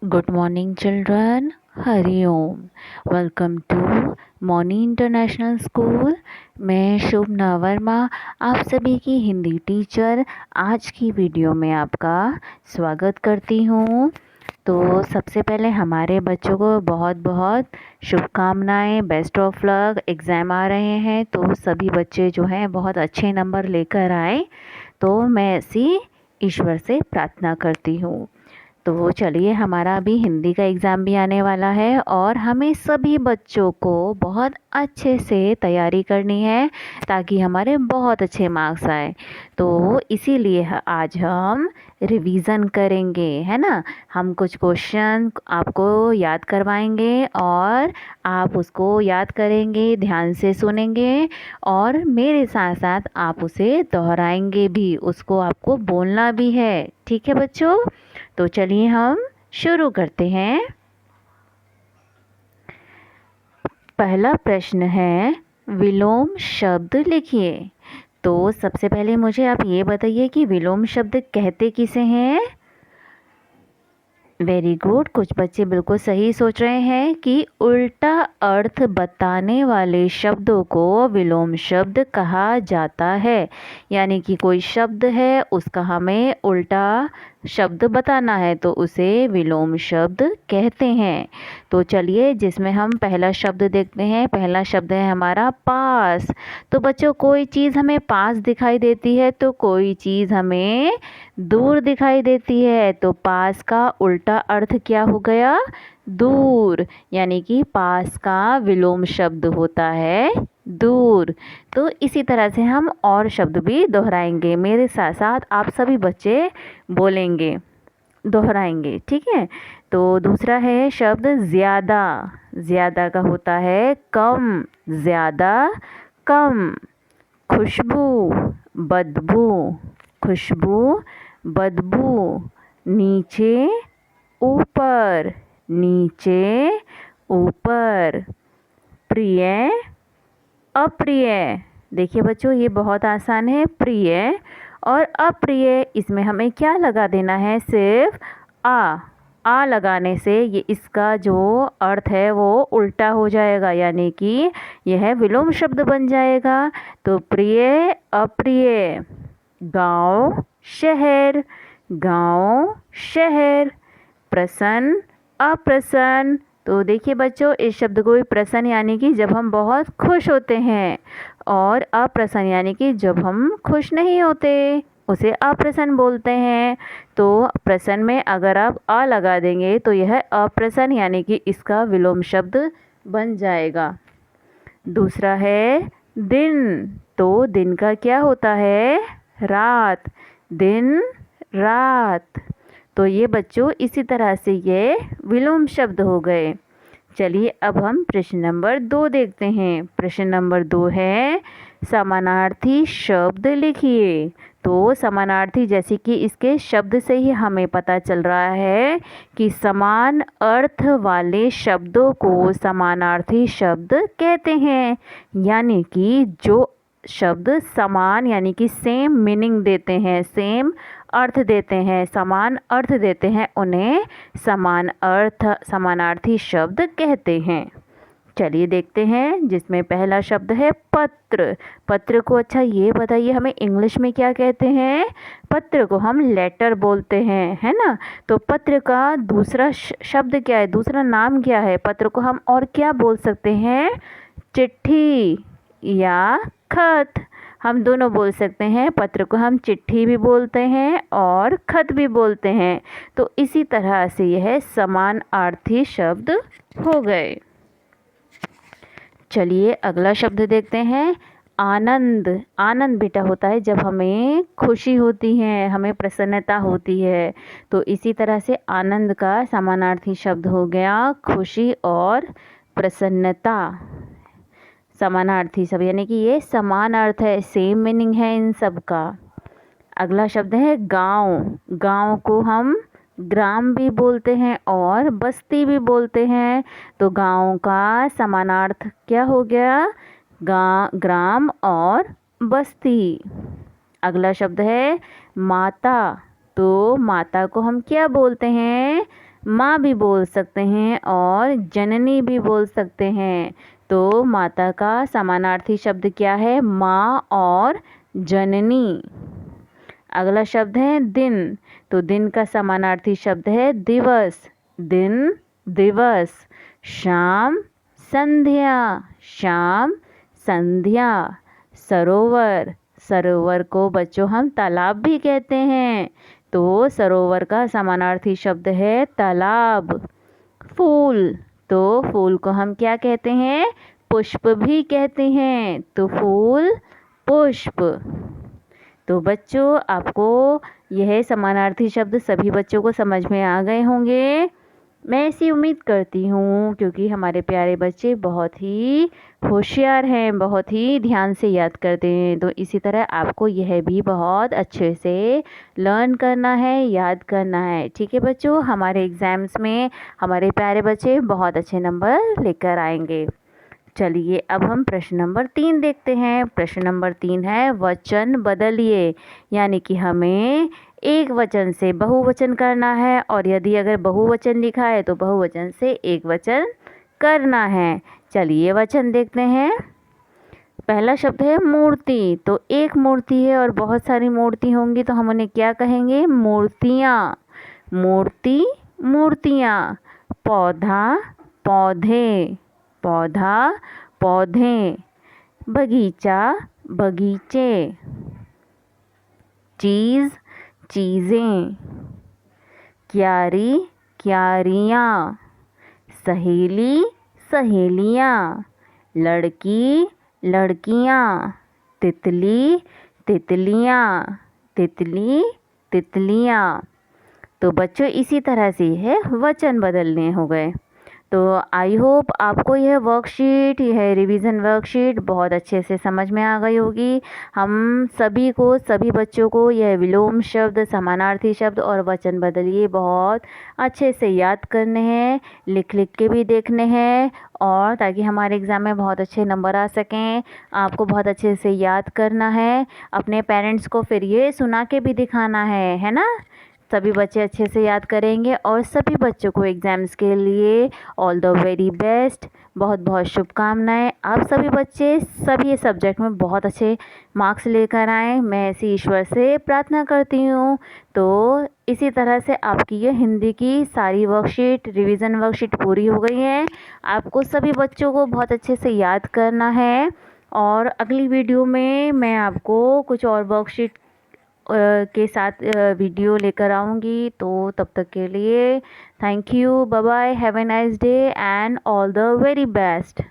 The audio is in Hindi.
Good morning, children. Hari Om. Welcome to Mauni international school. मैं शुभना वर्मा, आप सभी की हिंदी टीचर, आज की वीडियो में आपका स्वागत करती हूँ। तो सबसे पहले हमारे बच्चों को बहुत बहुत शुभकामनाएं, बेस्ट ऑफ लक। एग्ज़ाम आ रहे हैं तो सभी बच्चे जो हैं बहुत अच्छे नंबर लेकर आए, तो मैं ऐसी ईश्वर से प्रार्थना करती हूँ। तो चलिए, हमारा अभी हिंदी का एग्ज़ाम भी आने वाला है और हमें सभी बच्चों को बहुत अच्छे से तैयारी करनी है ताकि हमारे बहुत अच्छे मार्क्स आए। तो इसीलिए आज हम रिवीज़न करेंगे, है ना। हम कुछ क्वेश्चन आपको याद करवाएंगे और आप उसको याद करेंगे, ध्यान से सुनेंगे और मेरे साथ साथ आप उसे दोहराएंगे भी, उसको आपको बोलना भी है। ठीक है बच्चों? तो चलिए हम शुरू करते हैं। पहला प्रश्न है, विलोम शब्द लिखिए। तो सबसे पहले मुझे आप ये बताइए कि विलोम शब्द कहते किसे हैं। वेरी गुड, कुछ बच्चे बिल्कुल सही सोच रहे हैं कि उल्टा अर्थ बताने वाले शब्दों को विलोम शब्द कहा जाता है। यानी कि कोई शब्द है, उसका हमें उल्टा शब्द बताना है तो उसे विलोम शब्द कहते हैं। तो चलिए, जिसमें हम पहला शब्द देखते हैं। पहला शब्द है हमारा पास। तो बच्चों, कोई चीज़ हमें पास दिखाई देती है तो कोई चीज़ हमें दूर दिखाई देती है। तो पास का उल्टा अर्थ क्या हो गया? दूर। यानी कि पास का विलोम शब्द होता है दूर। तो इसी तरह से हम और शब्द भी दोहराएंगे। मेरे साथ साथ आप सभी बच्चे बोलेंगे, दोहराएंगे, ठीक है। तो दूसरा है शब्द ज़्यादा। ज़्यादा का होता है कम, ज़्यादा, कम। खुशबू, बदबू, खुशबू, बदबू। नीचे, ऊपर, नीचे, ऊपर। प्रिय, अप्रिय। देखिए बच्चों, ये बहुत आसान है। प्रिय और अप्रिय, इसमें हमें क्या लगा देना है? सिर्फ आ लगाने से ये इसका जो अर्थ है वो उल्टा हो जाएगा, यानी कि यह विलोम शब्द बन जाएगा। तो प्रिय, अप्रिय। गांव, शहर, गांव, शहर। प्रसन्न, अप्रसन्न। तो देखिए बच्चों, इस शब्द को भी प्रसन्न यानी कि जब हम बहुत खुश होते हैं, और अप्रसन्न यानी कि जब हम खुश नहीं होते, उसे अप्रसन्न बोलते हैं। तो प्रसन्न में अगर आप आ लगा देंगे तो यह अप्रसन्न यानी कि इसका विलोम शब्द बन जाएगा। दूसरा है दिन। तो दिन का क्या होता है? रात। दिन, रात। तो ये बच्चों इसी तरह से ये विलोम शब्द हो गए। चलिए, अब हम प्रश्न नंबर 2 देखते हैं। प्रश्न नंबर 2 है, समानार्थी शब्द लिखिए। तो समानार्थी, जैसे कि इसके शब्द से ही हमें पता चल रहा है कि समान अर्थ वाले शब्दों को समानार्थी शब्द कहते हैं। यानी कि जो शब्द समान यानी कि सेम मीनिंग देते हैं, सेम अर्थ देते हैं, समान अर्थ देते हैं, उन्हें समानार्थी शब्द कहते हैं। चलिए देखते हैं, जिसमें पहला शब्द है पत्र। पत्र को, अच्छा ये बताइए, हमें इंग्लिश में क्या कहते हैं? पत्र को हम लेटर बोलते हैं, है ना। तो पत्र का दूसरा शब्द क्या है, दूसरा नाम क्या है? पत्र को हम और क्या बोल सकते हैं? चिट्ठी या खत। हम दोनों बोल सकते हैं। पत्र को हम चिट्ठी भी बोलते हैं और खत भी बोलते हैं। तो इसी तरह से यह समानार्थी शब्द हो गए। चलिए अगला शब्द देखते हैं, आनंद। आनंद बेटा होता है जब हमें खुशी होती है, हमें प्रसन्नता होती है। तो इसी तरह से आनंद का समानार्थी शब्द हो गया खुशी और प्रसन्नता। समानार्थी शब्द यानी कि ये समान अर्थ है, सेम मीनिंग है इन सब का। अगला शब्द है गांव। गांव को हम ग्राम भी बोलते हैं और बस्ती भी बोलते हैं। तो गांव का समानार्थ क्या हो गया? ग्राम और बस्ती। अगला शब्द है माता। तो माता को हम क्या बोलते हैं? माँ भी बोल सकते हैं और जननी भी बोल सकते हैं। तो माता का समानार्थी शब्द क्या है? माँ और जननी। अगला शब्द है दिन। तो दिन का समानार्थी शब्द है दिवस। दिन, दिवस। शाम, संध्या। शाम, संध्या। सरोवर। सरोवर को बच्चों हम तालाब भी कहते हैं। तो सरोवर का समानार्थी शब्द है तालाब। फूल। तो फूल को हम क्या कहते हैं? पुष्प भी कहते हैं। तो फूल, पुष्प। तो बच्चों, आपको यह समानार्थी शब्द सभी बच्चों को समझ में आ गए होंगे। मैं ऐसी उम्मीद करती हूँ, क्योंकि हमारे प्यारे बच्चे बहुत ही होशियार हैं, बहुत ही ध्यान से याद करते हैं। तो इसी तरह आपको यह भी बहुत अच्छे से लर्न करना है, याद करना है। ठीक है बच्चों, हमारे एग्ज़ाम्स में हमारे प्यारे बच्चे बहुत अच्छे नंबर लेकर आएंगे। चलिए अब हम प्रश्न नंबर 3 देखते हैं। प्रश्न नंबर 3 है वचन बदलिए। यानी कि हमें एक वचन से बहुवचन करना है, और यदि अगर बहुवचन लिखा है तो बहुवचन से एक वचन करना है। चलिए वचन देखते हैं। पहला शब्द है मूर्ति। तो एक मूर्ति है और बहुत सारी मूर्ति होंगी, तो हम उन्हें क्या कहेंगे? मूर्तियाँ। मूर्ति, मूर्तियाँ। पौधा, पौधे। पौधा, पौधे। बगीचा, बगीचे। चीज़, चीज़ें। क्यारी, क्यारियाँ। सहेली, सहेलियाँ। लड़की, लड़कियाँ। तितली, तितलियाँ। तितली, तितलियाँ। तो बच्चों इसी तरह से है वचन बदलने हो गए। तो आई होप आपको यह वर्कशीट, यह रिवीजन वर्कशीट बहुत अच्छे से समझ में आ गई होगी। हम सभी को, सभी बच्चों को यह विलोम शब्द, समानार्थी शब्द और वचन बदलिए बहुत अच्छे से याद करने हैं, लिख लिख के भी देखने हैं, और ताकि हमारे एग्ज़ाम में बहुत अच्छे नंबर आ सकें। आपको बहुत अच्छे से याद करना है। अपने पेरेंट्स को फिर ये सुना के भी दिखाना है ना। सभी बच्चे अच्छे से याद करेंगे, और सभी बच्चों को एग्ज़ाम्स के लिए ऑल द वेरी बेस्ट, बहुत बहुत शुभकामनाएं। आप सभी बच्चे सभी सब्जेक्ट में बहुत अच्छे मार्क्स लेकर आएँ, मैं ऐसी ईश्वर से प्रार्थना करती हूँ। तो इसी तरह से आपकी ये हिंदी की सारी वर्कशीट, रिवीजन वर्कशीट पूरी हो गई है। आपको सभी बच्चों को बहुत अच्छे से याद करना है, और अगली वीडियो में मैं आपको कुछ और वर्कशीट के साथ वीडियो लेकर आऊँगी। तो तब तक के लिए thank you, bye bye, have a nice day and all the very best.